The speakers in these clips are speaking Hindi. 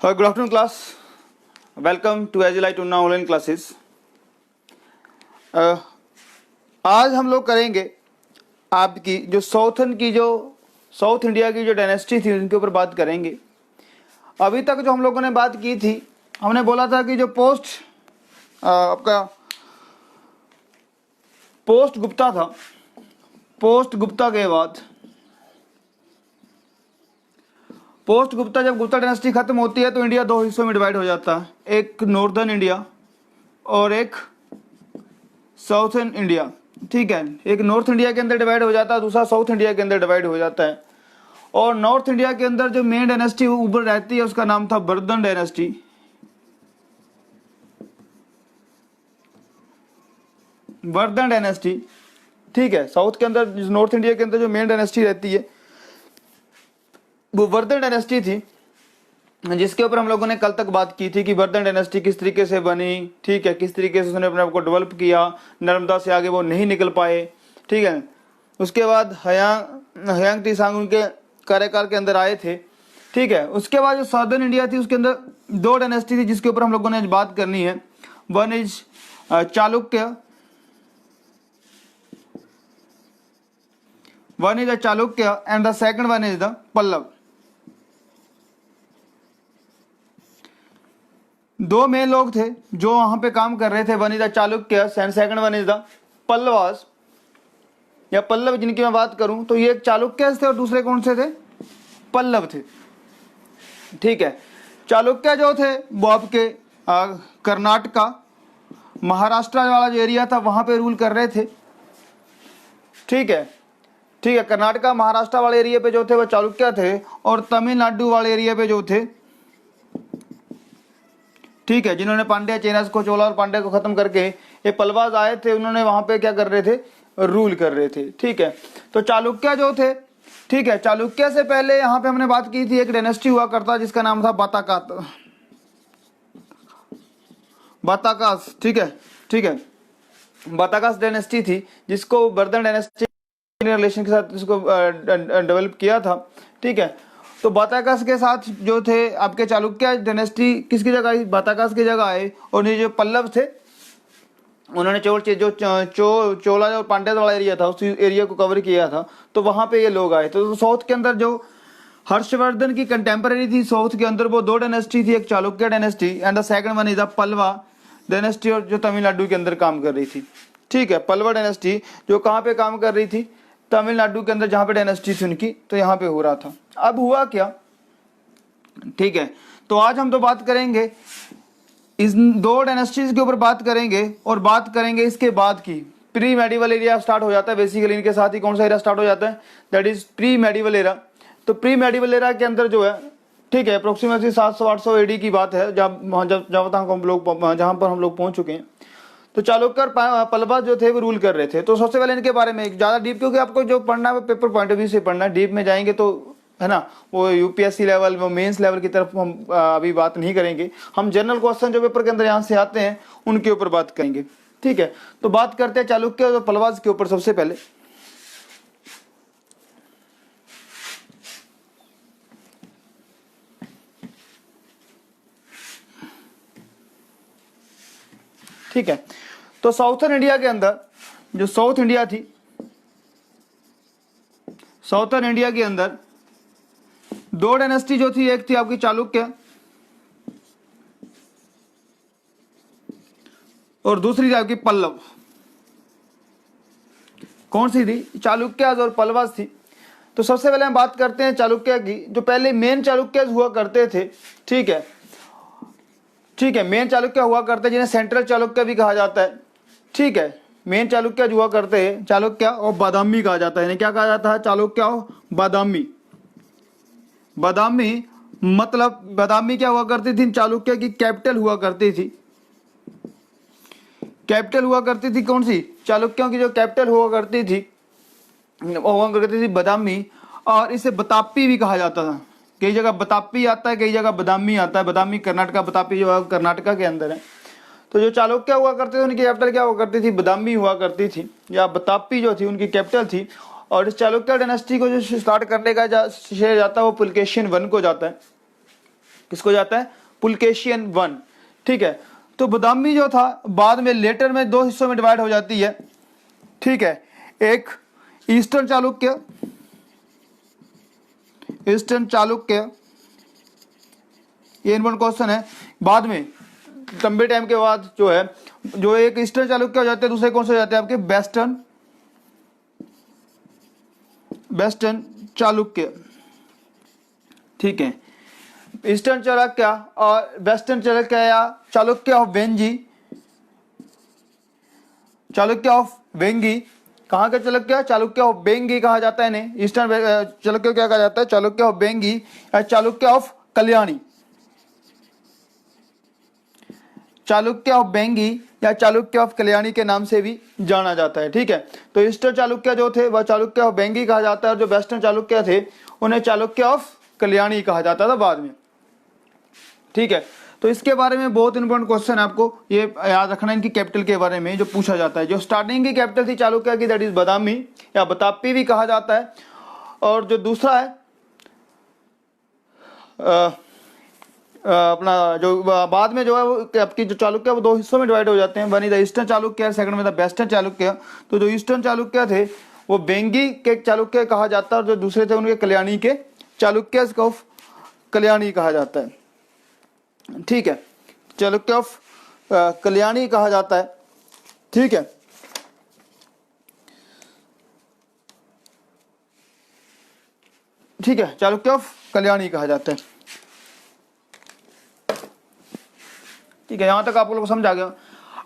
Good afternoon class, welcome to Agilite उन्ना ऑनलाइन क्लासेस। आज हम लोग करेंगे आपकी जो साउथ इंडिया की जो डायनेस्टी थी उनके ऊपर बात करेंगे। अभी तक जो हम लोगों ने बात की थी, हमने बोला था कि जो पोस्ट गुप्ता था, पोस्ट गुप्ता के बाद पोस्ट गुप्ता जब गुप्ता डायनेस्टी खत्म होती है तो इंडिया दो हिस्सों में डिवाइड हो जाता है, एक नॉर्दर्न इंडिया और एक साउथर्न इंडिया। ठीक है, एक नॉर्थ इंडिया के अंदर डिवाइड हो जाता है, दूसरा साउथ इंडिया के अंदर डिवाइड हो जाता है। और नॉर्थ इंडिया के अंदर जो मेन डायनेस्टी ऊपर रहती है उसका नाम था वर्धन डायनेस्टी। वर्धन डायनेस्टी, ठीक है। साउथ के अंदर, नॉर्थ इंडिया के अंदर जो मेन डायनेस्टी रहती है वो वर्धन डायनेस्टी थी, जिसके ऊपर हम लोगों ने कल तक बात की थी कि वर्धन डायनेस्टी किस तरीके से बनी, ठीक है, किस तरीके से उसने अपने आप को डेवलप किया, नर्मदा से आगे वो नहीं निकल पाए, ठीक है। उसके बाद हयांग टीसांग उनके कार्यकाल के अंदर आए थे, ठीक है। उसके बाद जो साउदर्न इंडिया थी उसके अंदर दो डायनेस्टी थी जिसके ऊपर हम लोगों ने आज बात करनी है। One is Chalukya, one is the Chalukya and the second one is the Pallava. दो मेन लोग थे जो वहां पे काम कर रहे थे, one is the Chalukya and second one is the Pallavas या पल्लव। जिनकी मैं बात करूं तो ये एक चालुक्य थे और दूसरे कौन से थे? पल्लव थे, ठीक है। चालुक्य जो थे वो आपके कर्नाटका महाराष्ट्र वाला जो एरिया था वहां पे रूल कर रहे थे, ठीक है, ठीक है। कर्नाटका महाराष्ट्र वाले एरिया पे जो थे वो चालुक्य थे और तमिलनाडु वाले एरिया पे जो थे, ठीक है, जिन्होंने पांड्या चेनास को, चोला और पांड्या को खत्म करके ये पल्लवास आए थे, उन्होंने वहां पे क्या कर रहे थे? रूल कर रहे थे, ठीक है। तो चालुक्य जो थे, ठीक है, चालुक्य से पहले यहां पे हमने बात की थी एक डायनेस्टी हुआ करता जिसका नाम था बाताकास, ठीक है, ठीक है। बाताकास डायनेस्टी थी जिसको वर्धन डायनेस्टी रिलेशन के साथ इसको डेवलप किया था, ठीक है। तो बाताकास के साथ जो थे आपके चालुक्य डायनेस्टी किसकी जगह आई? बाताकास की जगह आए। और ये जो पल्लव थे उन्होंने चोला और पांड्या वाला एरिया था उस एरिया को कवर किया था, तो वहां पे ये लोग आए। तो साउथ के अंदर जो हर्षवर्धन की कंटेम्पररी थी साउथ के अंदर वो दो डायनेस्टी थी, एक Chalukya dynasty and the second one is the Pallava dynasty, और जो तमिलनाडु के अंदर काम कर रही थी, ठीक है। पल्लवा डायनेस्टी जो कहाँ पे काम कर रही थी? तमिलनाडु के अंदर, जहां पे डायनेस्टी थी उनकी, तो यहाँ पे हो रहा था। अब हुआ क्या, ठीक है। तो आज हम तो बात करेंगे इस दो डायनेस्टीज के ऊपर बात करेंगे और बात करेंगे इसके बाद की प्री मेडिवल एरिया स्टार्ट हो जाता है। बेसिकली इनके साथ ही कौन सा एरिया स्टार्ट हो जाता है? That is pre medieval era. तो प्री मेडिवल एरा के अंदर जो है, ठीक है, अप्रोक्सीमेटली 700-800 AD की बात है जहाँ पर हम लोग पहुंच चुके हैं। तो चालुक्य और पल्लवा जो थे वो रूल कर रहे थे। तो सबसे पहले इनके बारे में ज़्यादा डीप, क्योंकि आपको जो पढ़ना है वो पेपर पॉइंट ऑफ व्यू से पढ़ना है, डीप में जाएंगे तो है ना वो यूपीएससी लेवल, वो मेंस लेवल की तरफ हम अभी बात नहीं करेंगे। हम जनरल क्वेश्चन जो पेपर के अंदर यहाँ से आते हैं उनके ऊपर बात करेंगे, ठीक है। तो बात करते हैं चालुक्य और पल्लवा के ऊपर। सबसे पहले ठीक है, तो साउथर्न इंडिया के अंदर जो साउथ इंडिया थी, साउथर्न इंडिया के अंदर दो डायनेस्टी जो थी, एक थी आपकी चालुक्य और दूसरी थी आपकी पल्लव। कौन सी थी? चालुक्य और पल्लवा थी। तो सबसे पहले हम बात करते हैं चालुक्य की। जो पहले मेन चालुक्य हुआ करते थे, ठीक है, ठीक है, मेन चालुक्य हुआ करते हैं जिन्हें सेंट्रल चालुक्य भी कहा जाता है, ठीक है। मेन चालुक्य जो हुआ करते हैं चालुक्य और बादामी कहा जाता है। क्या कहा जाता है? चालुक्य और बादामी। बादामी मतलब बादामी क्या हुआ करती थी? चालुक्य की कैपिटल हुआ करती थी। कैपिटल हुआ करती थी कौन सी? चालुक्यों की जो कैपिटल हुआ करती थी बादामी, और इसे बतापी भी कहा जाता था। कई जगह बतापी आता है, कई जगह बादामी आता है। बादामी कर्नाटका, बतापी जो है कर्नाटका के अंदर है। तो जो चालुक्य हुआ करते थे उनकी कैपिटल क्या हुआ करती थी? बादामी हुआ करती थी, या बतापी जो थी उनकी कैपिटल थी। और इस चालुक्य डायनेस्टी को जो स्टार्ट करने का श्रेय जाता है वो पुलकेशिन वन को जाता है, किसको जाता है, पुलकेशियन वन। ठीक है, तो बादामी जो था बाद में लेटर में दो हिस्सों में डिवाइड हो जाती है। ठीक है, एक ईस्टर्न चालुक्य, ईस्टर्न चालुक्य, ये इम्पोर्टेंट क्वेश्चन है। बाद में लंबे टाइम के बाद जो है, जो एक ईस्टर्न चालुक्य हो जाते हैं, दूसरे कौन से हो जाते हैं आपके, वेस्टर्न, वेस्टर्न चालुक्य। ठीक है, ईस्टर्न चालुक्य और वेस्टर्न चालुक्य या चालुक्य ऑफ वेंगी, चालुक्य ऑफ वेंगी, कहाँ का चालुक्य, चालुक्य ऑफ बेंगी कहा जाता है इन्हें। ईस्टर्न चालुक्य क्या कहा जाता है, चालुक्य ऑफ बेंगी या चालुक्य ऑफ कल्याणी, चालुक्य ऑफ बेंगी या चालुक्य ऑफ कल्याणी के नाम से भी जाना जाता है। ठीक है, तो ईस्टर्न चालुक्य जो थे वह चालुक्य ऑफ बेंगी कहा जाता है, और जो वेस्टर्न चालुक्य थे उन्हें चालुक्य ऑफ कल्याणी कहा जाता था बाद में। ठीक है, तो इसके बारे में बहुत इंपॉर्टेंट क्वेश्चन है, आपको ये याद रखना इनकी कैपिटल के बारे में जो पूछा जाता है। जो स्टार्टिंग की कैपिटल थी चालुक्य की, दैट इज बादामी या बतापी भी कहा जाता है। और जो दूसरा है अपना जो बाद में जो है वो आपकी जो चालुक्य वो दो हिस्सों में डिवाइड हो जाते हैं, one is the eastern Chalukya, second में द वेस्टर्न चालुक्य। तो जो ईस्टर्न चालुक्य थे वो बेंगी के चालुक्य कहा जाता है, और जो दूसरे थे उनके कल्याणी के चालुक्य ऑफ कल्याणी कहा जाता है। ठीक है, चालुक्य ऑफ कल्याणी कहा जाता है। ठीक है, ठीक है, चालुक्य ऑफ कल्याणी कहा जाता है। ठीक है, यहां तक आप लोग को समझ आ गया।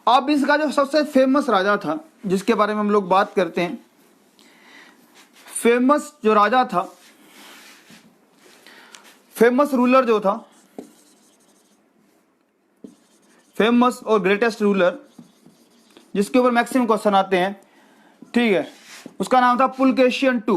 अब इसका जो सबसे फेमस राजा था जिसके बारे में हम लोग बात करते हैं, फेमस जो राजा था, फेमस रूलर जो था, फेमस और ग्रेटेस्ट रूलर जिसके ऊपर मैक्सिमम क्वेश्चन आते हैं, ठीक है, उसका नाम था पुलकेशियन टू,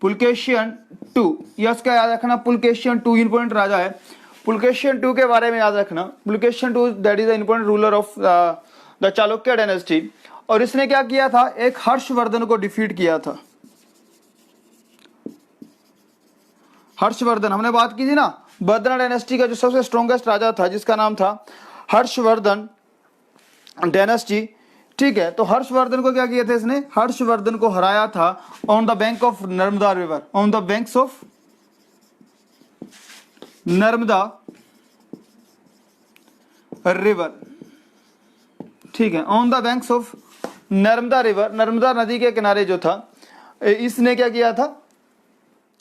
पुलकेशियन टू। या उसका याद रखना, पुलकेशियन टू इंपोर्टेंट राजा है। पुलकेशियन टू के बारे में याद रखना, Pulakeshin two that is the important ruler of the Chalukya dynasty. और इसने क्या किया था, एक हर्षवर्धन को डिफीट किया था। हर्षवर्धन, हमने बात की थी ना, वर्धन डायनेस्टी का जो सबसे स्ट्रॉन्गेस्ट राजा था जिसका नाम था हर्षवर्धन डायनेस्टी। ठीक है, तो हर्षवर्धन को क्या किया था इसने, हर्षवर्धन को हराया था on the bank of Narmada river, on the banks of Narmada river. ठीक है, on the banks of Narmada river, Narmada नदी के किनारे जो था, इसने क्या किया था,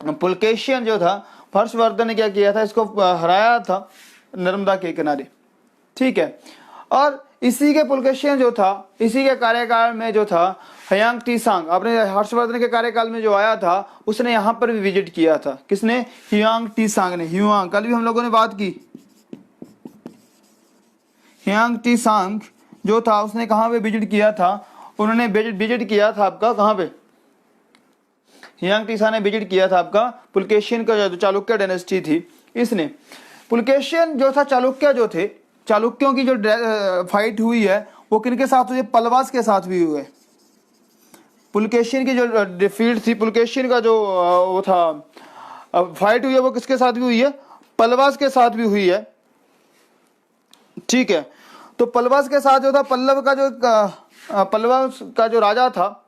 पुलकेशियन जो था, हर्षवर्धन ने क्या किया था, इसको हराया था नर्मदा के किनारे। ठीक है, और इसी के पुलकेशियन जो था, इसी के कार्यकाल में जो था हयांग टीसांग, आपने हर्षवर्धन के कार्यकाल में जो आया था उसने यहाँ पर भी विजिट किया था। किसने, हयांग टीसांग ने, ह्युआंग, कल भी हम लोगों ने बात की। हयांग टीसांग जो था उसने कहाँ पे विजिट किया था, उन्होंने विजिट किया था आपका कहाँ पे, हयांग टीसा ने विजिट किया था आपका पुलकेशियन का जो चालुक्य डायनेस्टी थी। इसने पुलकेशियन जो था, चालुक्य जो थे, चालुक्यों की जो फाइट हुई है वो किनके साथ हुई है, पल्लवास के साथ भी हुई है। पुलकेशियन की जो डिफीट थी, पुलकेशियन का जो वो था फाइट हुई है वो किसके साथ भी हुई है, पल्लवास के साथ भी हुई है। ठीक है, तो पल्लवास के साथ जो था, पल्लव का जो राजा था,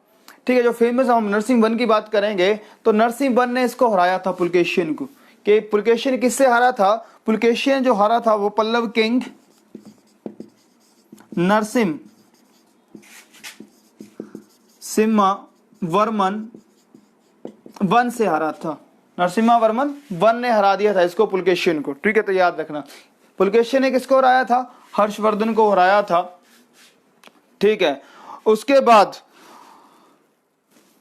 ठीक है, जो फेमस, हम नरसिंह वन की बात करेंगे तो नरसिंह वन ने इसको हराया था पुलकेशियन को। कि पुलकेशियन किससे हारा था, पुलकेशियन जो हारा था वो पल्लव किंग नरसिंह सिम्हा वर्मन वन से हारा था। नरसिम्हा वर्मन वन ने हरा दिया था इसको, पुलकेशियन को। ठीक है, तो याद रखना, पुलकेशियन ने किसको हराया था, हर्षवर्धन को हराया था। ठीक है, उसके बाद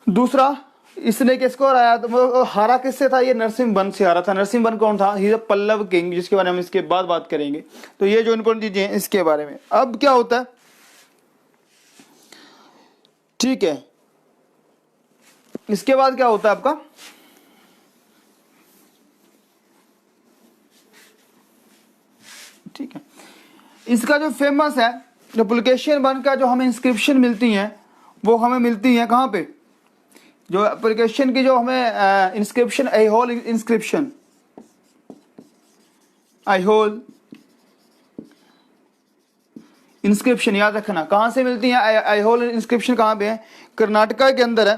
दूसरा इसने किसको हराया, तो हारा किससे था, ये नरसिंह वन से हारा था। नरसिंह वन कौन था, ही पल्लव किंग, जिसके बारे में हम इसके बाद बात करेंगे। तो ये जो इंपॉर्टेंट चीजें हैं इसके बारे में। अब क्या होता है, ठीक है, इसके बाद क्या होता है आपका, ठीक है, इसका जो फेमस है, जो पुलकेशियन वन का जो हमें इंस्क्रिप्शन मिलती हैं वो हमें मिलती हैं कहाँ पे, जो एप्लीकेशन की जो हमें inscription, Aihole inscription, Aihole inscription याद रखना कहाँ से मिलती है। आईहोल इंस्क्रिप्शन कहाँ पे है? कर्नाटका के अंदर है,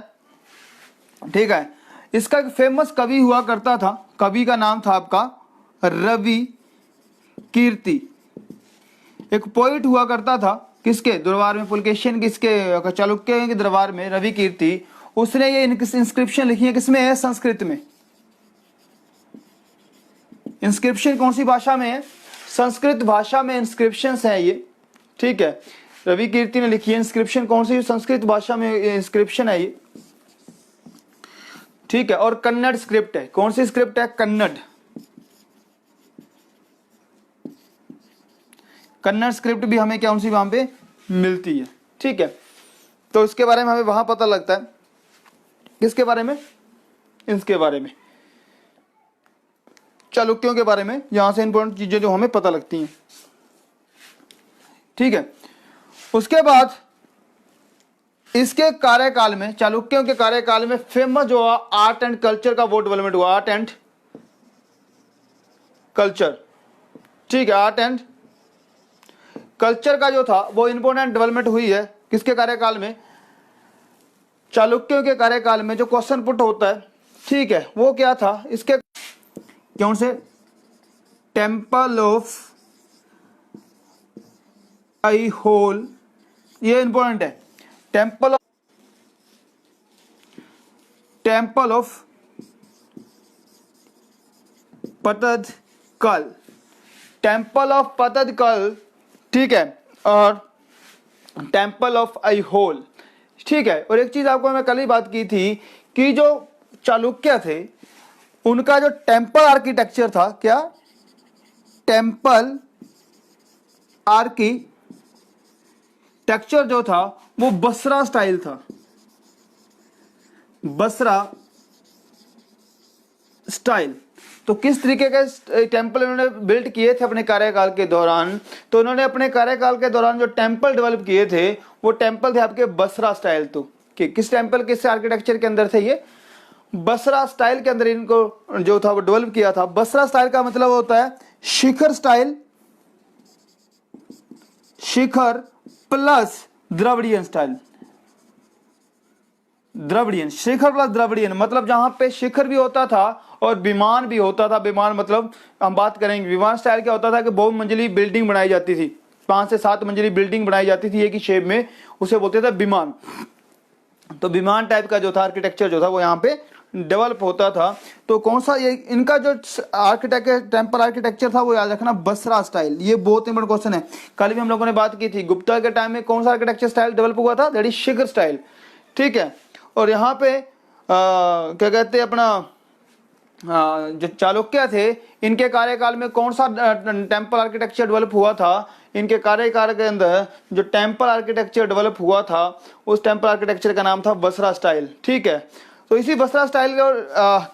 ठीक है। इसका एक फेमस कवि हुआ करता था, कवि का नाम था आपका रवि कीर्ति। एक पोइट हुआ करता था किसके दरबार में? पुलकेशिन किसके? चालुक्य के दरबार में रवि कीर्ति। उसने ये इंस्क्रिप्शन लिखी है, किसमें है? संस्कृत में। इंस्क्रिप्शन कौन सी भाषा में है? संस्कृत भाषा में इंस्क्रिप्शंस है ये, ठीक है। रवि कीर्ति ने लिखी है इंस्क्रिप्शन, कौन सी? संस्कृत भाषा में इंस्क्रिप्शन है ये, ठीक है। और कन्नड़ स्क्रिप्ट है। कौन सी स्क्रिप्ट है? कन्नड़। कन्नड़ स्क्रिप्ट भी हमें कौन सी वहां पे मिलती है, ठीक है। तो इसके बारे में हमें वहां पता लगता है, किसके बारे में? इसके बारे में, चालुक्यों के बारे में। यहां से इंपॉर्टेंट चीजें जो हमें पता लगती हैं, ठीक है। उसके बाद इसके कार्यकाल में, चालुक्यों के कार्यकाल में फेमस जो आर्ट एंड कल्चर का वो डेवलपमेंट हुआ, आर्ट एंड कल्चर, ठीक है। आर्ट एंड कल्चर का जो था वो इंपॉर्टेंट डेवलपमेंट हुई है किसके कार्यकाल में? चालुक्यों के कार्यकाल में। जो क्वेश्चन पुट होता है, ठीक है, वो क्या था? इसके कौन से? टेम्पल ऑफ आईहोल, ये इंपॉर्टेंट है। टेम्पल ऑफ पतदकल, टेम्पल ऑफ पतदकल, ठीक है, और टेम्पल ऑफ आईहोल, ठीक है। और एक चीज आपको मैं कल ही बात की थी कि जो चालुक्य थे उनका जो टेम्पल आर्किटेक्चर था, क्या? टेम्पल आर्किटेक्चर जो था वो बसरा स्टाइल था, बसरा स्टाइल। तो किस तरीके के टेम्पल उन्होंने बिल्ड किए थे अपने कार्यकाल के दौरान? तो उन्होंने अपने कार्यकाल के दौरान जो टेम्पल डेवलप किए थे वो टेम्पल थे आपके बसरा स्टाइल। तो किस टेम्पल, किस आर्किटेक्चर के अंदर थे ये? बसरा स्टाइल के अंदर इनको जो था वो डेवलप किया था। बसरा स्टाइल का मतलब होता है शिखर स्टाइल, शिखर प्लस द्रविडियन स्टाइल। द्रविडियन, शिखर प्लस द्रविडियन मतलब जहां पे शिखर भी होता था और विमान भी होता था। विमान मतलब हम बात करेंगे, विमान स्टाइल क्या होता था कि बहुमंजिली बिल्डिंग बनाई जाती थी, 5 से 7 मंजिली बिल्डिंग बनाई जाती थी एक ही शेप में, उसे बोलते थे विमान। तो विमान टाइप का जो था आर्किटेक्चर जो था वो यहाँ पे डेवलप होता था। तो कौन सा ये इनका जो आर्किटेक्चर, टेम्पल आर्किटेक्चर था वो याद रखना, बसरा स्टाइल। ये बहुत इंपॉर्टेंट क्वेश्चन है, कल भी हम लोगों ने बात की थी। गुप्ता के टाइम में कौन सा आर्किटेक्चर स्टाइल डेवलप हुआ था? दैट इज शिखर स्टाइल, ठीक है। और यहाँ पे क्या कहते हैं अपना जो चालुक्य थे इनके कार्यकाल में कौन सा टेम्पल आर्किटेक्चर डेवलप हुआ था? इनके कार्यकाल के अंदर जो टेम्पल आर्किटेक्चर डेवलप हुआ था उस टेम्पल आर्किटेक्चर का नाम था बसरा स्टाइल, ठीक है। तो इसी बसरा स्टाइल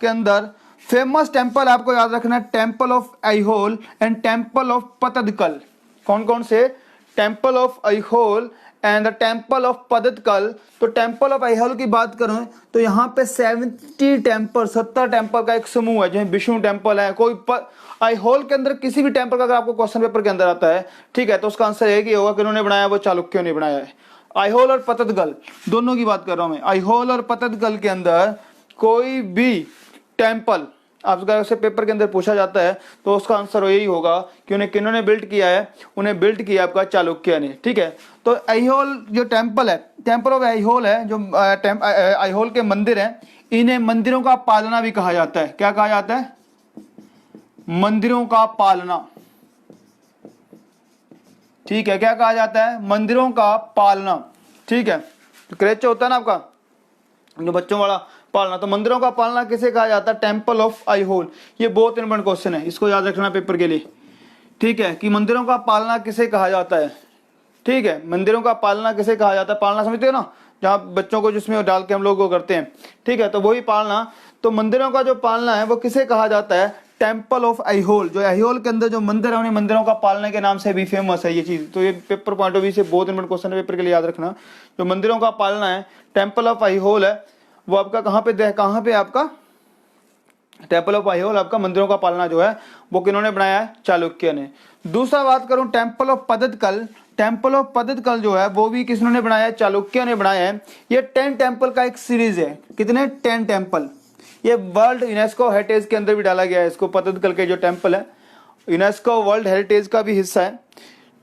के अंदर फेमस टेम्पल आपको याद रखना है, temple of Aihole and temple of Pattadakal. कौन कौन से? Temple of Aihole and the temple of Pattadakal. तो टेम्पल ऑफ आईहोल की बात करें तो यहाँ पे 70 टेम्पल, 70 टेम्पल का एक समूह है, जैसे विष्णु टेम्पल है। कोई आईहोल के अंदर किसी भी टेम्पल का अगर आपको क्वेश्चन पेपर के अंदर आता है, ठीक है, तो उसका आंसर एक ही होगा कि उन्होंने बनाया, वो चालुक्यों ने बनाया है। आईहोल और पतदकल दोनों की बात कर रहा हूं मैं। आईहोल और पतदकल के अंदर कोई भी टेम्पल आपका से पेपर के अंदर पूछा जाता है तो उसका आंसर यही होगा कि उन्हें किन्होंने बिल्ड किया है? उन्हें बिल्ड किया आपका चालुक्य ने, ठीक है। तो आईहोल जो टेम्पल है, टेम्पल ऑफ आईहोल है, जो आईहोल के मंदिर हैं, इन्हें मंदिरों का पालना भी कहा जाता है। क्या कहा जाता है? मंदिरों का पालना, ठीक है। क्या कहा जाता है? मंदिरों का पालना, ठीक है। तो क्रेच होता है ना आपका जो बच्चों वाला पालना, तो मंदिरों का पालना किसे कहा जाता है? Temple of Aihole. ये बहुत इंपॉर्टेंट क्वेश्चन है, इसको याद रखना पेपर के लिए, ठीक है, कि मंदिरों का पालना किसे कहा जाता है, ठीक है। मंदिरों का पालना किसे कहा जाता है? पालना समझते हो ना, जहाँ बच्चों को जिसमें डाल के हम लोग वो करते हैं, ठीक है, तो वही पालना। तो मंदिरों का जो पालना है वो किसे कहा जाता है? Temple of Aihole. जो आईहोल के अंदर जो मंदिर है उन्हें मंदिरों का पालने के नाम से भी फेमस है ये चीज। तो ये पेपर पॉइंट ऑफ व्यू से बहुत इंपॉर्टेंट क्वेश्चन है पेपर के लिए, याद रखना। जो मंदिरों का पालना है टेम्पल ऑफ आईहोल है, वो आपका कहाँ पे आपका टेम्पल ऑफ आइहोल, आपका मंदिरों का पालना जो है वो किन्होंने बनाया है? चालुक्य ने। दूसरा बात करूं टेम्पल ऑफ पद्दकल, टेम्पल ऑफ पद्दकल जो है वो भी किसने बनाया है? चालुक्य ने बनाया है। ये 10 टेम्पल का एक सीरीज है। कितने? 10 टेम्पल। ये वर्ल्ड यूनेस्को हेरिटेज के अंदर भी डाला गया है इसको। पद्दकल के जो टेम्पल है यूनेस्को वर्ल्ड हेरिटेज का भी हिस्सा है,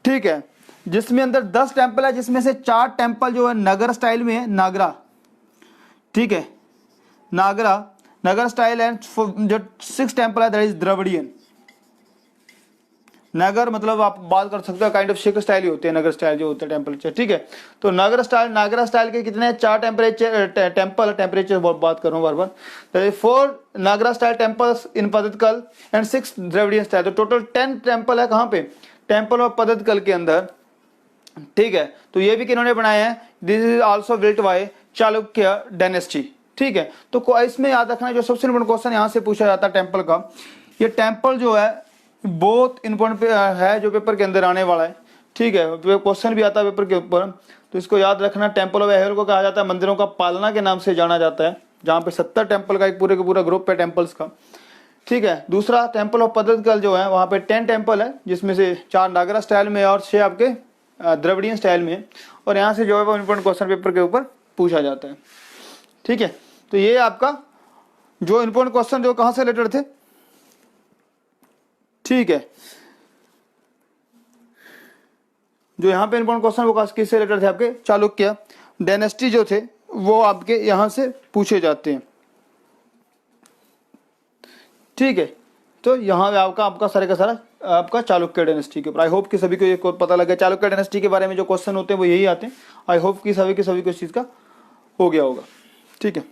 ठीक है, जिसमें अंदर 10 टेम्पल है, जिसमें से 4 टेम्पल जो है नगर स्टाइल में है, नागरा, ठीक है, नगर स्टाइल है। जो 6 टेम्पल है दैट इज द्रविडियन। नगर मतलब आप बात कर सकते हो काइंड ऑफ शिख स्टाइल ही होते हैं नगर स्टाइल जो होते हैं टेम्परेचर, ठीक है। तो नागरा स्टाइल के कितने? 4 टेम्परेचर बात कर रहा हूँ बार बार। 4 Nagara style temples in Pattadakal and 6 Dravidian style. तो टोटल 10 टेम्पल है कहाँ पे? टेम्पल ऑफ पद्दकल के अंदर, ठीक है। तो ये भी किन्होंने बनाया है? This is also built by Chalukya dynasty, ठीक है। तो इसमें याद रखना जो सबसे इंपॉर्टेंट क्वेश्चन यहाँ से पूछा जाता है टेम्पल का, ये टेम्पल जो है बहुत इंपॉर्टेंट है जो पेपर के अंदर आने वाला है, ठीक है। क्वेश्चन भी आता है पेपर के ऊपर, तो इसको याद रखना। टेम्पल ऑफ आइहोल को कहा जाता है मंदिरों का पालना के नाम से जाना जाता है, जहाँ पे 70 टेम्पल का एक पूरे का पूरा ग्रुप है टेम्पल्स का, ठीक है। दूसरा टेम्पल ऑफ पद्दकल जो है वहाँ पे 10 टेम्पल है, जिसमें से 4 नागरा स्टाइल में और 6 आपके द्रविडियन स्टाइल में। और यहाँ से जो है वो इंपॉर्टेंट क्वेश्चन पेपर के ऊपर पूछा जाता है, ठीक है। तो ये आपका जो इंपॉर्टेंट क्वेश्चन जो कहाँ से रिलेटेड थे, ठीक है, जो यहाँ पे इंपॉर्टेंट क्वेश्चन वो किससे रिलेटेड थे? आपके चालुक्य डायनेस्टी जो थे वो आपके यहाँ से पूछे जाते हैं, ठीक है। तो यहाँ आपका सारे का सारा आपका चालुक्य डायनेस्टी के ऊपर। आई होप कि सभी को ये पता लगा। चालुक्य डायनेस्टी के बारे में जो क्वेश्चन होते हैं वो यही आते हैं। आई होप कि सभी को इस चीज़ का हो गया होगा, ठीक है।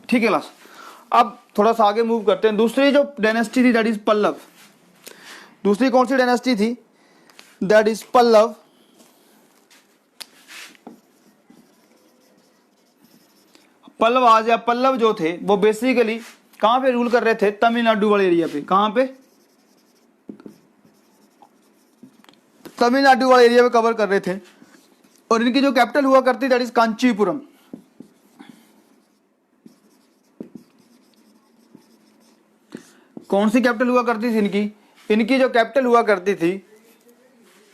ठीक है क्लास, अब थोड़ा सा आगे मूव करते हैं। दूसरी जो डायनेस्टी थी दैट इज पल्लव। दूसरी कौन सी डायनेस्टी थी? That is Pallava. पल्लवाज या पल्लव जो थे वो बेसिकली कहां पे रूल कर रहे थे? तमिलनाडु वाले एरिया पे। कहां पे? तमिलनाडु वाले एरिया पे कवर कर रहे थे। और इनकी जो कैपिटल हुआ करती दैट इज कांचीपुरम। कौन सी कैपिटल हुआ करती थी इनकी? इनकी जो कैपिटल हुआ करती थी,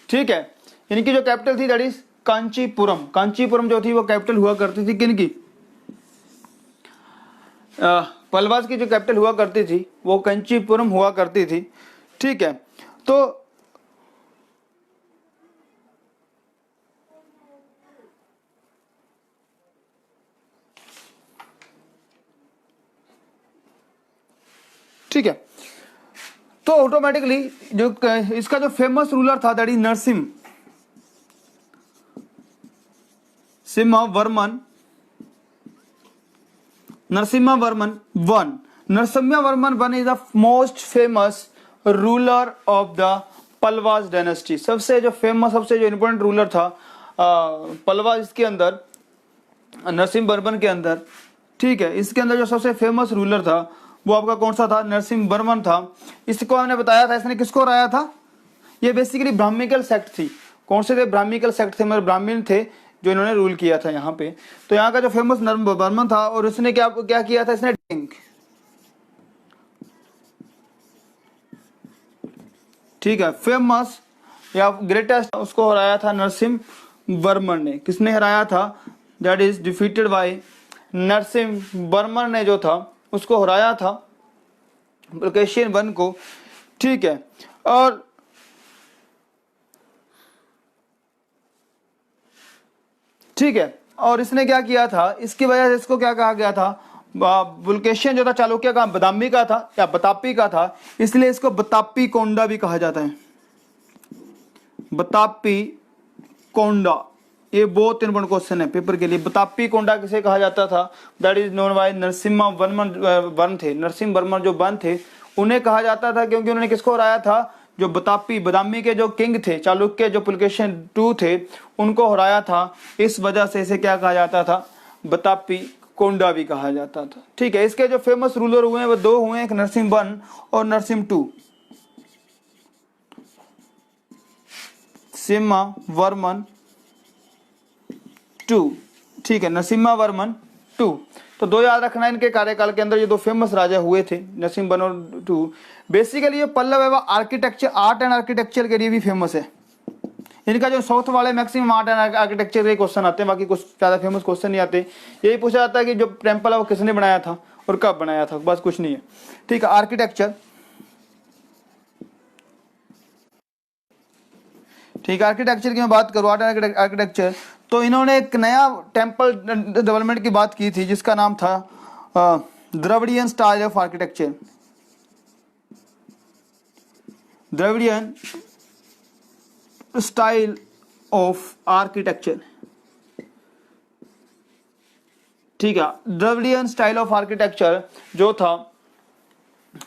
ठीक है, इनकी जो कैपिटल थी दैट इज कांचीपुरम। कांचीपुरम जो थी वो कैपिटल हुआ करती थी किनकी? पल्लवाज की जो कैपिटल हुआ करती थी वो कांचीपुरम हुआ करती थी, ठीक है। तो ठीक है, तो ऑटोमेटिकली जो इसका जो फेमस रूलर था that is Narasimha Varman one. Narasimha Varman one is the most famous ruler of the Pallavas dynasty. सबसे जो फेमस, सबसे जो इंपॉर्टेंट रूलर था पल्लवाज के अंदर, नरसिम्हा वर्मन के अंदर, ठीक है। इसके अंदर जो सबसे फेमस रूलर था वो आपका कौन सा था? नरसिम्हा वर्मन था। इसको हमने बताया था, इसने किसको हराया था? ये बेसिकली ब्राह्मिकल सेक्ट थी। कौन से थे? ब्राह्मिकल सेक्ट थे, मतलब ब्राह्मण थे जो इन्होंने रूल किया था यहाँ पे। तो यहाँ का जो फेमस वर्मन था, और उसने क्या किया था? इसने ठीक है, फेमस या ग्रेटेस्ट उसको हराया था नरसिम्हा वर्मन ने। किसने हराया था? That is defeated by Narasimha Varman ने जो था उसको हराया था पुलकेशिन वन को, ठीक है। और ठीक है, और इसने क्या किया था? इसकी वजह से इसको क्या कहा गया था? पुलकेशिन जो था चालुक्य का बदामी का था या बतापी का था, इसलिए इसको बतापी कोंडा भी कहा जाता है। बतापी कोंडा, ये बहुत इंपॉर्टेंट क्वेश्चन है पेपर के लिए। बतापी कोंडा किसे कहा जाता था? That is known by Narasimha Varman one थे। नरसिम्हा वर्मन जो वन थे उन्हें कहा जाता था, क्योंकि उन्होंने किसको हराया था? जो बदामी के जो किंग थे, चालुक्य जो पुलकेशिन II थे, उनको हराया था। इस वजह से इसे क्या कहा जाता था, बतापी कोंडा भी कहा जाता था। ठीक है, इसके जो फेमस रूलर हुए हैं वो 2 हुए हैं, एक नरसिम्हा I और नरसिम्हा II, नरसिम्हावर्मन II। ठीक है, नरसिम्हावर्मन II। तो 2 याद रखना, इनके कार्यकाल के अंदर ये 2 फेमस राजा हुए थे, नरसिम्हा I और II। बेसिकली ये पल्लव एवं आर्किटेक्चर, आर्ट एंड आर्किटेक्चर के लिए भी फेमस है। इनका जो साउथ वाले मैक्सिमम आर्ट एंड आर्किटेक्चर के क्वेश्चन आते हैं, बाकी कुछ ज़्यादा फेमस क्वेश्चन नहीं आते। यही पूछा जाता है कि जो टेम्पल है वो किसने बनाया था और कब बनाया था, बस कुछ नहीं है। ठीक है, आर्किटेक्चर। ठीक है, आर्किटेक्चर की मैं बात करूँ, आर्ट एंड आर्किटेक्चर, तो इन्होंने एक नया टेम्पल डेवलपमेंट की बात की थी जिसका नाम था Dravidian style of architecture. Dravidian style of architecture. ठीक है, द्रविडियन स्टाइल ऑफ आर्किटेक्चर जो था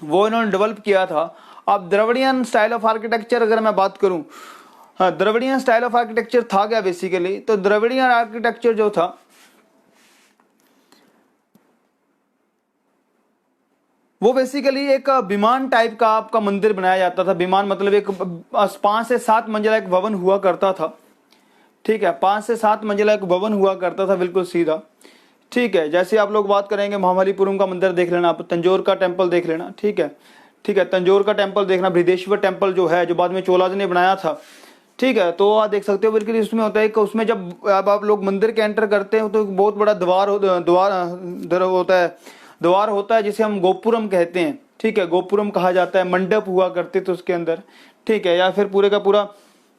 वो इन्होंने डेवलप किया था। अब द्रविडियन स्टाइल ऑफ आर्किटेक्चर अगर मैं बात करूं, हाँ, द्रविडियन स्टाइल ऑफ आर्किटेक्चर था क्या बेसिकली, तो द्रविडियन आर्किटेक्चर जो था वो बेसिकली एक विमान टाइप का आपका मंदिर बनाया जाता था। विमान मतलब एक 5 से 7 मंजिला एक भवन हुआ करता था। ठीक है, 5 से 7 मंजिला एक भवन हुआ करता था, बिल्कुल सीधा। ठीक है, जैसे आप लोग बात करेंगे महाबलीपुरम का मंदिर देख लेना, आप तंजौर का टेम्पल देख लेना। ठीक है, ठीक है, तंजौर का टेम्पल देखना, बृहदेश्वर टेम्पल जो है, जो बाद में चोलाज ने बनाया था। ठीक है, तो आप देख सकते हो बिल्कुल इसमें होता है कि उसमें जब आप लोग मंदिर के एंटर करते हो तो एक बहुत बड़ा द्वार होता है जिसे हम गोपुरम कहते हैं। ठीक है, गोपुरम कहा जाता है। मंडप हुआ करते थे उसके अंदर। ठीक है, या फिर पूरे का पूरा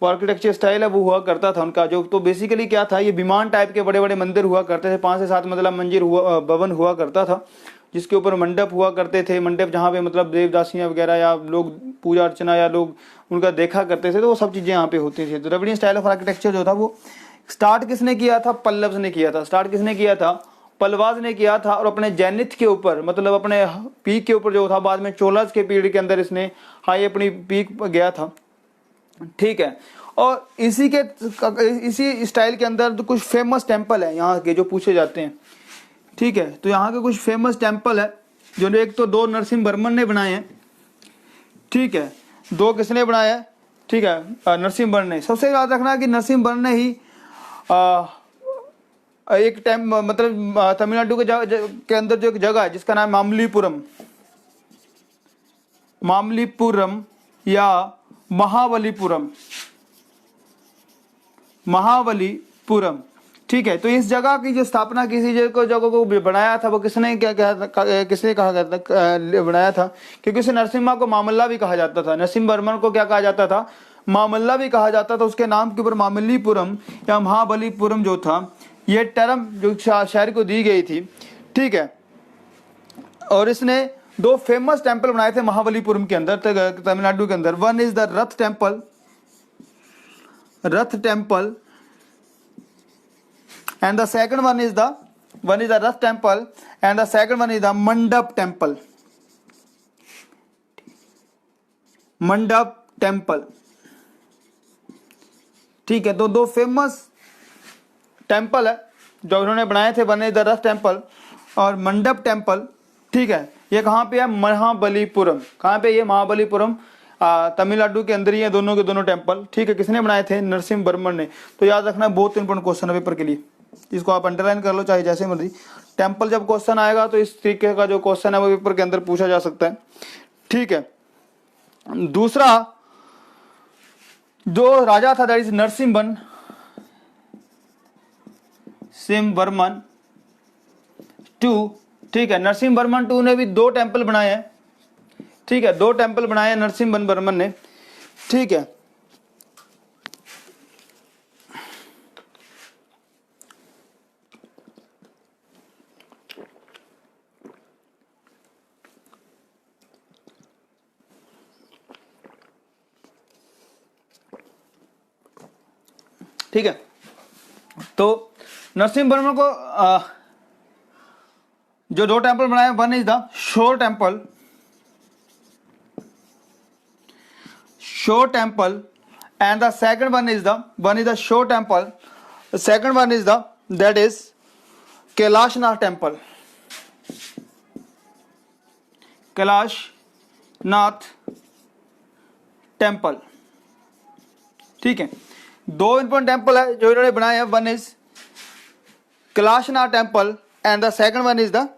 आर्किटेक्चर स्टाइल है वो हुआ करता था उनका जो। तो बेसिकली क्या था, ये विमान टाइप के बड़े बड़े मंदिर हुआ करते थे, 5 से 7 मंजिला मंदिर हुआ, भवन हुआ करता था, जिसके ऊपर मंडप हुआ करते थे। मंडप जहाँ पे मतलब देवदासियाँ वगैरह या लोग पूजा अर्चना या लोग उनका देखा करते थे, तो वो सब चीज़ें यहाँ पे होती थी। द्रविडियन स्टाइल ऑफ आर्किटेक्चर जो था वो स्टार्ट किसने किया था, पल्लव्स ने किया था। स्टार्ट किसने किया था, पल्लवाज ने किया था। और अपने जैनिथ के ऊपर, मतलब अपने पीक के ऊपर जो था, बाद में चोलाज के पीरियड के अंदर इसने हाई अपनी पीक पर गया था। ठीक है, और इसी स्टाइल के अंदर तो कुछ फेमस टेम्पल है यहाँ के जो पूछे जाते हैं। ठीक है, तो यहाँ के कुछ फेमस टेम्पल है जो, एक तो 2 नरसिम्हावर्मन ने बनाए हैं। ठीक है, 2 किसने बनाया है, ठीक है, नरसिम्हावर्मन ने। सबसे याद रखना कि नरसिम्हावर्मन ने ही एक टाइम मतलब तमिलनाडु के अंदर जो एक जगह है जिसका नाम मामल्लीपुरम या महाबलीपुरम। ठीक है, तो इस जगह की जो स्थापना किसी जगह को बनाया था वो किसने किसने कहा जाता बनाया था, क्योंकि उसे नरसिम्हा को मामल्ला भी कहा जाता था। नरसिम्हावर्मन को क्या कहा जाता था, मामल्ला भी कहा जाता था। उसके नाम के ऊपर मामल्लीपुरम या महाबलीपुरम जो था, ये टर्म जो शहर को दी गई थी। ठीक है, और इसने 2 फेमस टेम्पल बनाए थे महाबलीपुरम के अंदर, तमिलनाडु के अंदर। One is the Rath temple and the second one is the Rath temple and the second one is the Mandap temple। ठीक है, तो 2 फेमस टेम्पल है जो उन्होंने बनाए थे, one is the Rath temple और मंडप टेम्पल। ठीक है, ये कहाँ पे है, महाबलीपुरम। कहाँ पे, ये महाबलीपुरम, तमिलनाडु के अंदर ही है दोनों के दोनों टेम्पल। ठीक है, किसने बनाए थे, नरसिम्हावर्मन ने। तो याद रखना, बहुत इंपॉर्टेंट क्वेश्चन है पेपर के लिए, इसको आप अंडरलाइन कर लो चाहे जैसे मर्जी। टेम्पल जब क्वेश्चन आएगा तो इस तरीके का जो क्वेश्चन है वो पेपर के अंदर पूछा जा सकता है। ठीक है, दूसरा जो राजा था दैट इज नरसिम्हावर्मन II। ठीक है, नरसिम्हावर्मन II ने भी 2 टेम्पल बनाए हैं। ठीक है, 2 टेम्पल बनाए हैं नरसिम्हावर्मन ने। ठीक है, ठीक है, तो नरसिम्हावर्मन को जो 2 टेम्पल बनाए, one is the shore show temple and the second one is the Shore temple. The second one is that is Kailashnath temple. Kailashnath temple. ठीक है, दो इंपॉर्टेंट टेम्पल है जो इन्होंने बनाए हैं. One is Kailashnath temple and the second one is the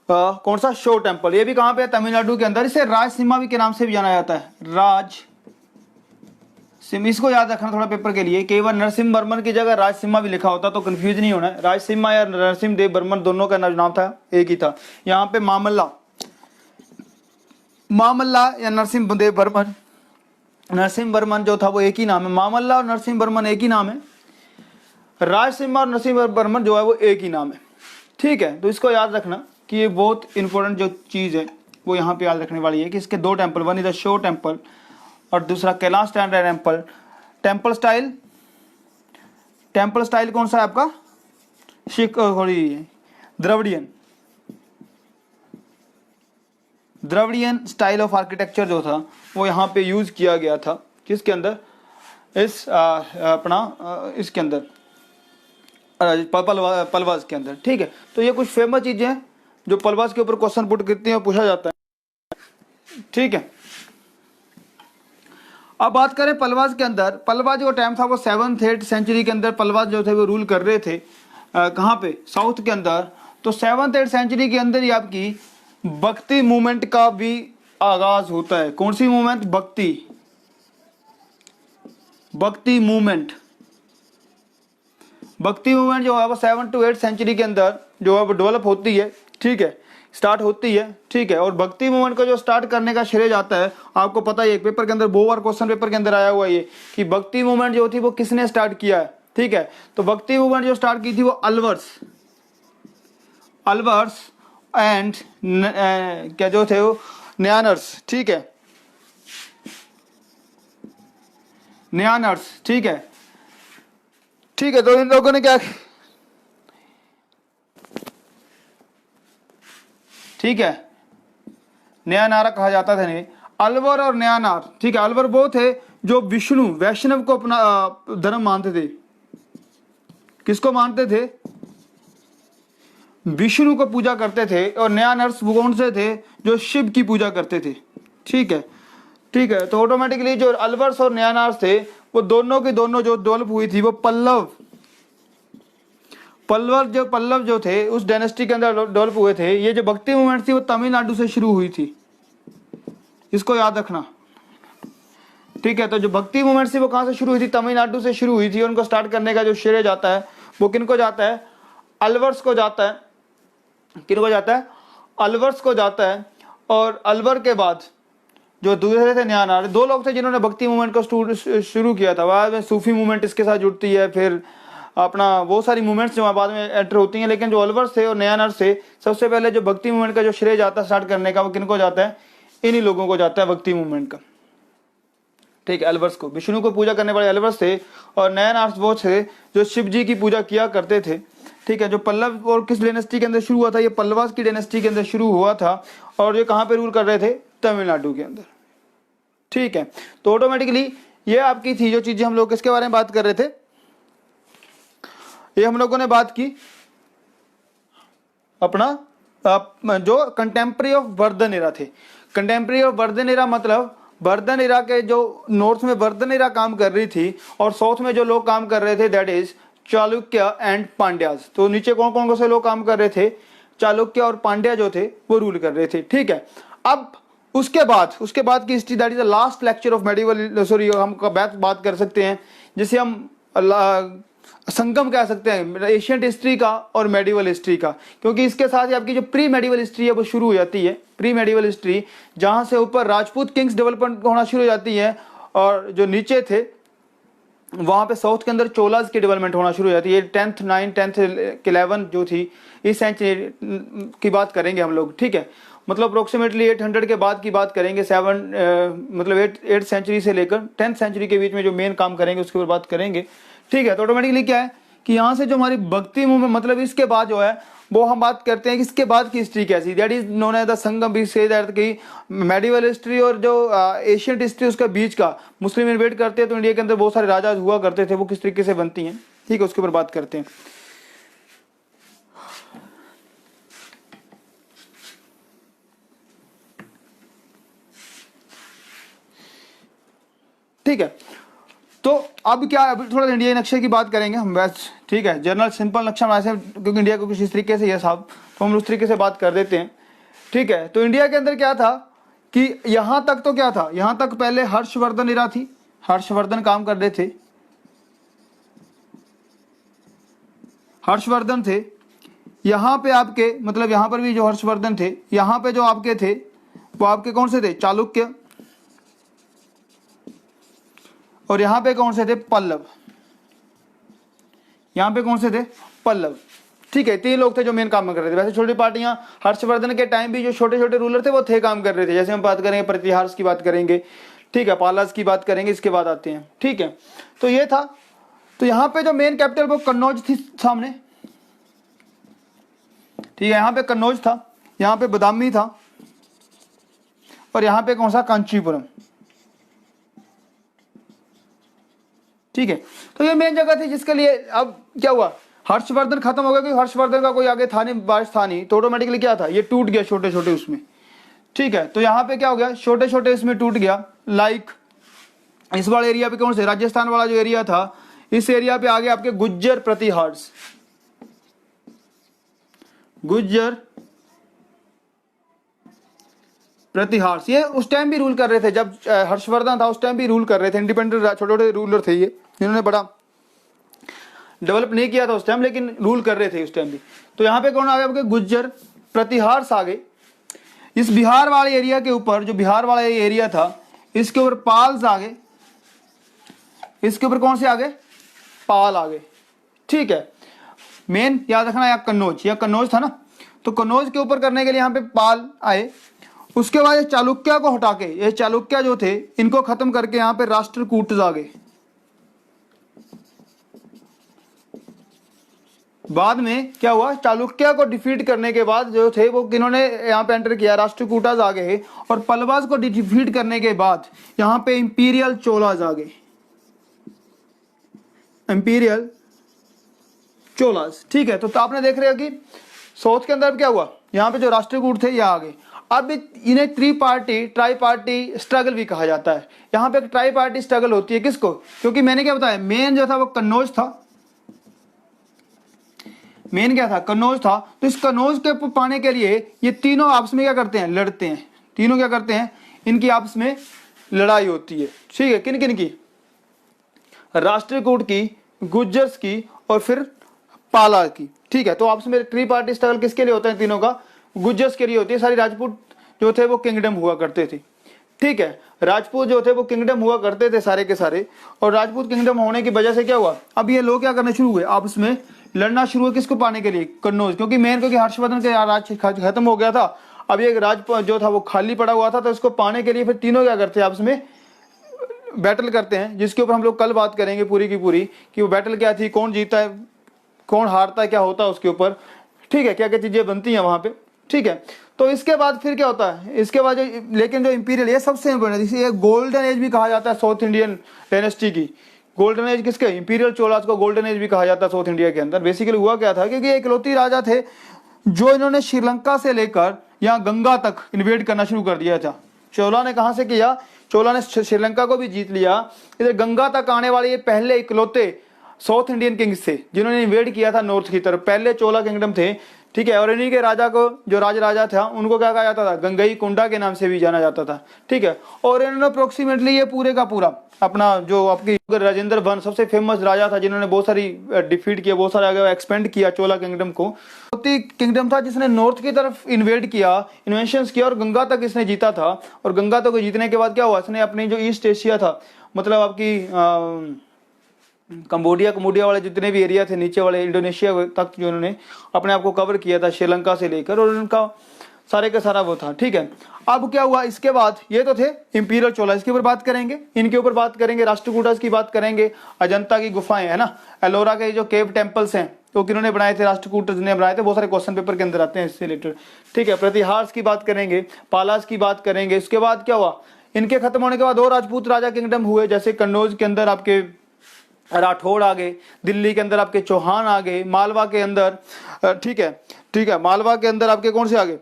कौन सा, शो टेम्पल. ये भी कहाँ पे है, तमिलनाडु के अंदर. इसे राजसीमा भी के नाम से भी जाना जाता है, राजसीमा. इसको याद रखना थोड़ा पेपर के लिए. केवल नरसिम्हा वर्मन की जगह राजसीमा भी लिखा होता तो कंफ्यूज नहीं होना है. राजसीमा या नरसिम्हा देव वर्मन दोनों का नाम था एक ही था. यहाँ पे मामल्ला या नरसिम्हा देव वर्मन, नरसिम्हा वर्मन जो था वो एक ही नाम है. मामल्ला और नरसिम्हा वर्मन एक ही नाम है. राजसीमा और नरसिम्हा वर्मन जो है वो एक ही नाम है. ठीक है, तो इसको याद रखना कि ये बहुत इंपॉर्टेंट जो चीज़ है वो यहाँ पे याद रखने वाली है कि इसके दो temple, one is the show temple और दूसरा कैलाश टेम्पल. टेम्पल स्टाइल कौन सा है आपका, द्रविडियन स्टाइल ऑफ आर्किटेक्चर जो था वो यहाँ पे यूज किया गया था. किसके अंदर, इस इसके अंदर पलवास के अंदर. ठीक है, तो ये कुछ फेमस चीजें हैं जो पलवास के ऊपर क्वेश्चन पुट करती हैं और पूछा जाता है. ठीक है, अब बात करें पलवास के अंदर. पलवास जो टाइम था वो 7th 8th सेंचुरी के अंदर पलवास जो थे वो रूल कर रहे थे. कहाँ पे, साउथ के अंदर. तो 7th 8th सेंचुरी के अंदर ही आपकी भक्ति मूवमेंट का भी आगाज होता है. कौन सी मूवमेंट, भक्ति मूवमेंट जो है वो 7 to 8 सेंचुरी के अंदर जो है वो डेवलप होती है. ठीक है, स्टार्ट होती है. ठीक है, और भक्ति मूवमेंट को जो स्टार्ट करने का श्रेय जाता है, आपको पता है एक पेपर के अंदर बहुत बार क्वेश्चन पेपर के अंदर आया हुआ है ये कि भक्ति मूवमेंट जो थी वो किसने स्टार्ट किया है. ठीक है, तो भक्ति मूवमेंट जो स्टार्ट की थी वो अल्वर्स एंड क्या जो थे वो न्यानर्स. ठीक है, न्यानर्स. ठीक है, तो इन लोगों ने क्या, ठीक है, न्यानारा कहा जाता था इन्हें, अलवर और न्यानार. ठीक है, अलवर वो थे जो वैष्णव को अपना धर्म मानते थे. किसको मानते थे, विष्णु को पूजा करते थे. और न्यानर्स वो कौन से थे, जो शिव की पूजा करते थे. ठीक है, तो ऑटोमेटिकली जो अलवर्स और न्यानार्स थे वो दोनों की दोनों जो डेवलप हुई थी वो पल्लव जो थे उस डायनेस्टी के अंदर डेवलप हुए थे. ये जो भक्ति मूवमेंट थी वो तमिलनाडु से शुरू हुई थी, इसको याद रखना. ठीक है, तो जो भक्ति मूवमेंट थी वो कहाँ से शुरू हुई थी, तमिलनाडु से शुरू हुई थी. उनको स्टार्ट करने का जो श्रेय जाता है वो किनको जाता है, अलवर्स को जाता है. किनको जाता है, अलवर्स को जाता है. और अलवर के बाद जो दूसरे थे न्यानार, दो लोग थे जिन्होंने भक्ति मूवमेंट को शुरू किया था. बाद में सूफी मूवमेंट इसके साथ जुड़ती है, फिर अपना वो सारी मूवमेंट्स जो बाद में एंटर होती हैं. लेकिन जो अलवर्स थे और न्यानार थे, सबसे पहले जो भक्ति मूवमेंट का जो श्रेय जाता है स्टार्ट करने का वो किनको जाता है, इन्हीं लोगों को जाता है भक्ति मूवमेंट का. ठीक है, अलवर्स को, विष्णु को पूजा करने वाले अलवर्स थे. और न्यानार वो थे जो शिव जी की पूजा किया करते थे. ठीक है, जो पल्लव और किस डायनेस्टी के अंदर शुरू हुआ था, ये पल्लवास की डायनेस्टी के अंदर शुरू हुआ था. और ये कहाँ पे रूल कर रहे थे, तमिलनाडु के अंदर. ठीक है, तो ऑटोमेटिकली ये आपकी थी जो चीजें हम लोग किसके बारे में बात कर रहे थे, ये हम लोगों ने बात की अपना जो कंटेम्प्रेरी ऑफ वर्धन एरा थे. कंटेम्प्रेरी ऑफ वर्धन एरा मतलब वर्धन एरा के जो नॉर्थ में वर्धन एरा काम कर रही थी और साउथ में जो लोग काम कर रहे थे that is Chalukya and Pandyas. तो नीचे कौन कौन से लोग काम कर रहे थे, चालुक्य और पांड्या जो थे वो रूल कर रहे थे. ठीक है, अब उसके बाद की history that is the last lecture of medieval, sorry हम बात कर सकते हैं जिसे हम संगम कह सकते हैं एशियंट हिस्ट्री का और मेडिवल हिस्ट्री का. क्योंकि इसके साथ ही आपकी जो प्री मेडिवल हिस्ट्री है वो शुरू हो जाती है. प्री मेडिवल हिस्ट्री जहां से ऊपर राजपूत किंग्स डेवलपमेंट होना शुरू हो जाती है और जो नीचे थे वहां पे साउथ के अंदर चोलाज की डेवलपमेंट होना शुरू हो जाती है. 10th 9th 10th 11 जो थी इस सेंचुरी की बात करेंगे हम लोग. ठीक है, मतलब अप्रोक्सीमेटली 800 के बाद की बात करेंगे. 8th सेंचुरी से लेकर 10th सेंचुरी के बीच में जो मेन काम करेंगे उसके ऊपर बात करेंगे. ठीक है, तो ऑटोमेटिकली क्या है कि यहाँ से जो हमारी भक्ति मूवमेंट मतलब इसके बाद जो है वो हम बात करते हैं कि इसके बाद की हिस्ट्री कैसी, that is known as the Sangam. भी से दैट की मेडिवल हिस्ट्री और जो एशियंट हिस्ट्री उसका बीच का, मुस्लिम इन्वेड करते हैं तो इंडिया के अंदर बहुत सारे राजा हुआ करते थे, वो किस तरीके से बनती हैं, ठीक है, उसके ऊपर बात करते हैं। ठीक है, तो अब क्या, अब थोड़ा इंडिया नक्शे की बात करेंगे हम बस, ठीक है, जनरल सिंपल नक्शा बनाए से, क्योंकि इंडिया को कुछ इस तरीके से ये साहब, तो हम उस तरीके से बात कर देते हैं। ठीक है, तो इंडिया के अंदर क्या था कि यहां तक तो क्या था, यहां तक पहले हर्षवर्धन इरा थी, हर्षवर्धन काम कर रहे थे, हर्षवर्धन थे। यहां पे आपके मतलब यहां पर भी जो हर्षवर्धन थे, यहां पे जो आपके थे वो आपके कौन से थे, चालुक्य, और यहां पे कौन से थे, पल्लव। यहां पे कौन से थे, पल्लव। ठीक है, तीन लोग थे जो मेन काम कर रहे थे। वैसे छोटी पार्टियां हर्षवर्धन के टाइम भी जो छोटे छोटे रूलर थे वो थे, काम कर रहे थे। जैसे हम बात करेंगे प्रतिहार्ष की बात करेंगे, ठीक है, पालास की बात करेंगे, इसके बाद आते हैं। ठीक है, तो ये था। तो यहाँ पे जो मेन कैपिटल वो कन्नौज थी सामने, ठीक है, यहाँ पे कन्नौज था, यहाँ पे बदामी था, और यहाँ पे कौन सा, कांचीपुरम। ठीक है, तो ये मेन जगह थी जिसके लिए अब क्या हुआ, हर्षवर्धन खत्म हो गया, क्योंकि हर्षवर्धन का कोई आगे था नहीं, बारिश था नहीं, तो ऑटोमेटिकली क्या था, ये टूट गया छोटे छोटे उसमें। ठीक है, तो यहाँ पे क्या हो गया, छोटे छोटे इसमें टूट गया। लाइक इस वाले एरिया पे कौन से, राजस्थान वाला जो एरिया था, इस एरिया पे आगे आपके गुज्जर प्रतिहार्ष, गुज्जर प्रतिहार्ष, ये उस टाइम भी रूल कर रहे थे जब हर्षवर्धन था, उस टाइम भी रूल कर रहे थे। इंडिपेंडेंट छोटे छोटे रूलर थे ये, जिन्होंने बड़ा डेवलप नहीं किया था उस टाइम, लेकिन रूल कर रहे थे उस टाइम भी। तो यहाँ पे कौन आ गया आपके, गुज्जर प्रतिहार्ष आ गए। इस बिहार वाले एरिया के ऊपर, जो बिहार वाला एरिया था, इसके ऊपर पाल्स आ गए। इसके ऊपर कौन से आ गए, पाल आ गए। ठीक है, मेन याद रखना, या कन्नौज, या कन्नौज था ना, तो कन्नौज के ऊपर करने के लिए यहाँ पे पाल आए। उसके बाद ये चालुक्य को हटा के, ये चालुक्य जो थे इनको खत्म करके यहाँ पे राष्ट्रकूट आ गए। बाद में क्या हुआ, चालुक्य को डिफीट करने के बाद जो थे वो किन्होंने यहाँ पे एंटर किया, राष्ट्रकूटाज आ गए। और पल्लवाज को डिफीट करने के बाद यहाँ पे इंपीरियल चोलाज आ गए, इंपीरियल चोलाज। ठीक है, तो आपने देख रहे हो कि साउथ के अंदर क्या हुआ, यहाँ पे जो राष्ट्रकूट थे ये आ गए। अब इन्हें ट्राई पार्टी स्ट्रगल भी कहा जाता है। यहाँ पे ट्राई पार्टी स्ट्रगल होती है किसको, क्योंकि मैंने क्या बताया, मेन जो था वो कन्नौज था, मेन क्या था, कन्नौज था। तो इस कन्नौज के पाने के लिए ये तीनों आपस में क्या करते हैं, लड़ते हैं। तीनों क्या करते हैं, इनकी आपस में लड़ाई होती है। ठीक है, किन किन की, राष्ट्रकूट की, गुज्जर्स की, और फिर पाला की। ठीक है, तो आपस में ट्री पार्टी स्ट्रगल किसके लिए होता है, तीनों का, गुज्जर्स के लिए होती है। सारी राजपूत जो थे वो किंगडम हुआ करते थे। ठीक है, राजपूत जो थे वो किंगडम हुआ करते थे सारे के सारे। और राजपूत किंगडम होने की वजह से क्या हुआ, अब ये लोग क्या करने शुरू हुए, आपस में लड़ना शुरू हुआ। किसको पाने के लिए, कन्नौज, क्योंकि मेन क्योंकि हर्षवर्धन का राज खत्म हो गया था, अब ये राज जो था वो खाली पड़ा हुआ था। तो इसको पाने के लिए फिर तीनों क्या करते हैं, आपस में बैटल करते हैं, जिसके ऊपर हम लोग कल बात करेंगे पूरी की पूरी, कि वो बैटल क्या थी, कौन जीता है, कौन हारता है, क्या होता है उसके ऊपर। ठीक है, क्या क्या चीजें बनती हैं वहां पे। ठीक है, तो इसके बाद फिर क्या होता है, इसके बाद लेकिन जो इंपीरियल, ये सबसे इंपॉर्टेंट, इसे गोल्डन एज भी कहा जाता है साउथ इंडियन डायनेस्टी की। गोल्डन एज किसके, इंपीरियल चोलास को गोल्डन एज भी कहा जाता है साउथ इंडिया के अंदर। बेसिकली हुआ क्या था, क्योंकि इकलौती राजा थे जो इन्होंने श्रीलंका से लेकर यहाँ गंगा तक इन्वेड करना शुरू कर दिया था। चोला ने कहाँ से किया, चोला ने श्रीलंका को भी जीत लिया। इधर गंगा तक आने वाले ये पहले इकलौते साउथ इंडियन किंग्स थे जिन्होंने इन्वेड किया था नॉर्थ की तरफ। पहले चोला किंगडम थे। ठीक है, और इन्हीं के राजा को, जो राजा था, उनको क्या कहा जाता था, गंगई कुंडा के नाम से भी जाना जाता था। ठीक है, और इन्होंने अप्रोक्सीमेटली ये पूरे का पूरा अपना जो आपकी राजेंद्र वन सबसे फेमस राजा था, जिन्होंने बहुत सारी डिफीट किया, बहुत सारा आगे एक्सपेंड किया चोला किंगडम को। किंगडम था जिसने नॉर्थ की तरफ इन्वेड किया, इन्वेंशंस किया, और गंगा तक इसने जीता था। और गंगा तक जीतने के बाद क्या हुआ, इसने अपनी जो ईस्ट एशिया था, मतलब आपकी कम्बोडिया वाले जितने भी एरिया थे नीचे वाले, इंडोनेशिया तक जो उन्होंने अपने आप को कवर किया था श्रीलंका से लेकर, और उनका सारे का सारा वो था। ठीक है, अब क्या हुआ इसके बाद, ये तो थे इंपीरियल चोला, इसके ऊपर बात करेंगे, इनके ऊपर बात करेंगे, राष्ट्रकूटास की बात करेंगे, अजंता की गुफाएं है ना, एलोरा के जो केव टेम्पल्स हैं तो किन्होंने बनाए थे, राष्ट्रकूट ने बनाए थे, बहुत सारे क्वेश्चन पेपर के अंदर आते हैं इससे रिलेटेड। ठीक है, प्रतिहार्स की बात करेंगे, पालास की बात करेंगे। उसके बाद क्या हुआ, इनके खत्म होने के बाद और राजपूत राजा किंगडम हुए, जैसे कन्नौज के अंदर आपके राठौड़ आ गए, दिल्ली के अंदर आपके चौहान आ गए, मालवा के अंदर ठीक है, मालवा के अंदर आपके कौन से आ गए,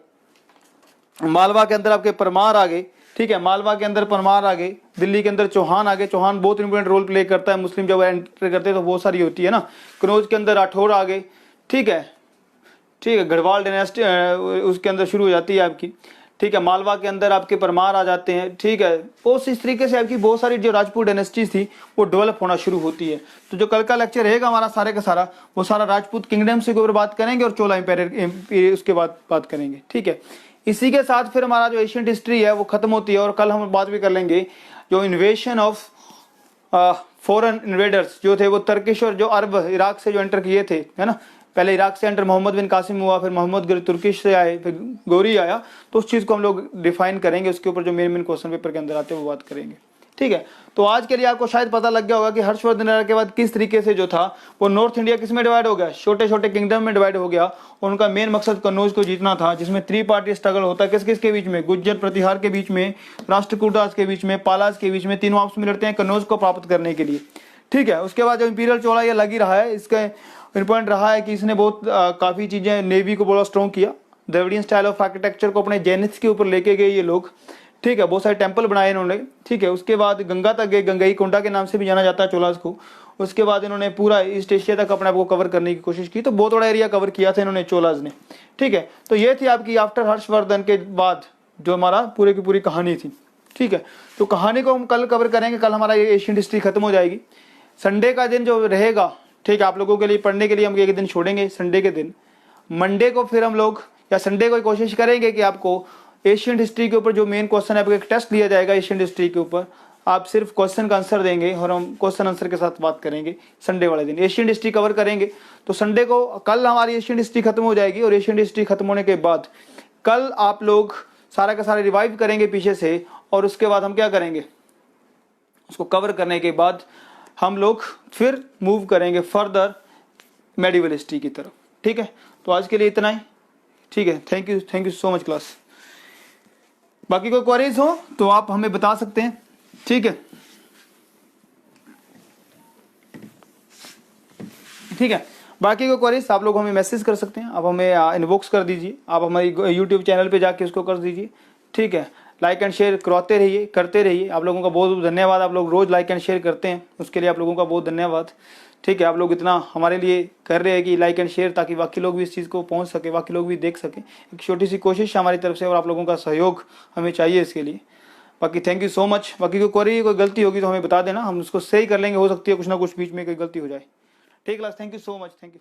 मालवा के अंदर आपके परमार आ गए। ठीक है, मालवा के अंदर परमार आ गए, दिल्ली के अंदर चौहान आ गए। चौहान बहुत इंपॉर्टेंट रोल प्ले करता है, मुस्लिम जब एंटर करते हैं तो बहुत सारी होती है ना। कन्नौज के अंदर राठौड़ आ गए। ठीक है, गढ़वाल डायनेस्टी उसके अंदर शुरू हो जाती है आपकी। ठीक है, मालवा के अंदर आपके परमार आ जाते हैं। ठीक है, उस इस तरीके से आपकी बहुत सारी जो राजपूत डायनेस्टीज थी वो डेवलप होना शुरू होती है। तो जो कल का लेक्चर रहेगा हमारा सारे का सारा, वो सारा राजपूत किंगडम्स के ऊपर बात करेंगे और चोला इंपेरियर उसके बाद बात करेंगे। ठीक है, इसी के साथ फिर हमारा जो एशियन हिस्ट्री है वो खत्म होती है। और कल हम बात भी कर लेंगे जो इन्वेशन ऑफ फॉरेन इन्वेडर्स जो थे, वो तर्किश और जो अरब इराक से जो एंटर किए थे, है ना। पहले इराक से एंटर मोहम्मद बिन कासिम हुआ, फिर मोहम्मद तुर्किश से आए, फिर गोरी आया। तो उस चीज़ को हम लोग डिफाइन करेंगे, उसके ऊपर जो मेन क्वेश्चन पेपर के अंदर आते हैं वो बात करेंगे। ठीक है, तो आज के लिए आपको शायद पता लग गया होगा कि हर्षवर्धन एरा के बाद किस तरीके से जो था वो नॉर्थ इंडिया किस में डिवाइड हो गया, छोटे छोटे किंगडम में डिवाइड हो गया। उनका मेन मकसद कन्नौज को जीतना था, जिसमें 3 पार्टी स्ट्रगल होता है। किस किस के बीच में, गुज्जर प्रतिहार के बीच में, राष्ट्रकूटास के बीच में, पालास के बीच में, तीनों आपस में लड़ते हैं कन्नौज को प्राप्त करने के लिए। ठीक है, उसके बाद जो इंपीरियल चोला ये लगी रहा है, इसका इंपॉर्टेंट रहा है कि इसने बहुत काफ़ी चीज़ें, नेवी को बहुत स्ट्रॉन्ग किया, द्रविडियन स्टाइल ऑफ आर्किटेक्चर को अपने जेनिथ्स के ऊपर लेके गए ये लोग। ठीक है, बहुत सारे टेंपल बनाए इन्होंने। ठीक है, उसके बाद गंगा तक गए, गंगई कोंडा के नाम से भी जाना जाता है चोलास को। उसके बाद इन्होंने पूरा ईस्ट एशिया तक अपने आप को कवर करने की कोशिश की, तो बहुत बड़ा एरिया कवर किया था इन्होंने चोलास ने। ठीक है, तो ये थी आपकी आफ्टर हर्षवर्धन के बाद जो हमारा पूरे की पूरी कहानी थी। ठीक है, तो कहानी को हम कल कवर करेंगे। कल हमारा ये एशियन हिस्ट्री खत्म हो जाएगी। संडे का दिन जो रहेगा, ठीक है, आप लोगों के लिए पढ़ने के लिए हम एक दिन छोड़ेंगे संडे के दिन। मंडे को फिर हम लोग या संडे को कोशिश करेंगे कि आपको एशियन हिस्ट्री के ऊपर जो मेन क्वेश्चन है, आपको एक टेस्ट लिया जाएगा एशियन हिस्ट्री के ऊपर। आप सिर्फ क्वेश्चन का आंसर देंगे और हम क्वेश्चन आंसर के साथ बात करेंगे। संडे वाले दिन एशियन हिस्ट्री कवर करेंगे। तो संडे को, कल हमारी एशियन हिस्ट्री खत्म हो जाएगी और एशियन हिस्ट्री खत्म होने के बाद कल आप लोग सारा का सारा रिवाइव करेंगे पीछे से, और उसके बाद हम क्या करेंगे, उसको कवर करने के बाद हम लोग फिर मूव करेंगे फर्दर मेडिवल हिस्ट्री की तरफ। ठीक है, तो आज के लिए इतना ही। ठीक है, thank you so much class. बाकी कोई क्वेरीज हो तो आप हमें बता सकते हैं। ठीक है, ठीक है, बाकी कोई क्वेरीज आप लोग हमें मैसेज कर सकते हैं, आप हमें इनबॉक्स कर दीजिए, आप हमारी यूट्यूब चैनल पे जाके उसको कर दीजिए। ठीक है, लाइक एंड शेयर करते रहिए। आप लोगों का बहुत बहुत धन्यवाद, आप लोग रोज लाइक एंड शेयर करते हैं, उसके लिए आप लोगों का बहुत धन्यवाद। ठीक है, आप लोग इतना हमारे लिए कर रहे हैं कि लाइक एंड शेयर, ताकि बाकी लोग भी इस चीज़ को पहुंच सके, बाकी लोग भी देख सके। एक छोटी सी कोशिश हमारी तरफ से और आप लोगों का सहयोग हमें चाहिए इसके लिए। बाकी थैंक यू सो मच। बाकी कोई गलती होगी तो हमें बता देना, हम उसको सही कर लेंगे। हो सकती है कुछ ना कुछ बीच में कोई गलती हो जाए। ठीक class, thank you so much, thank you.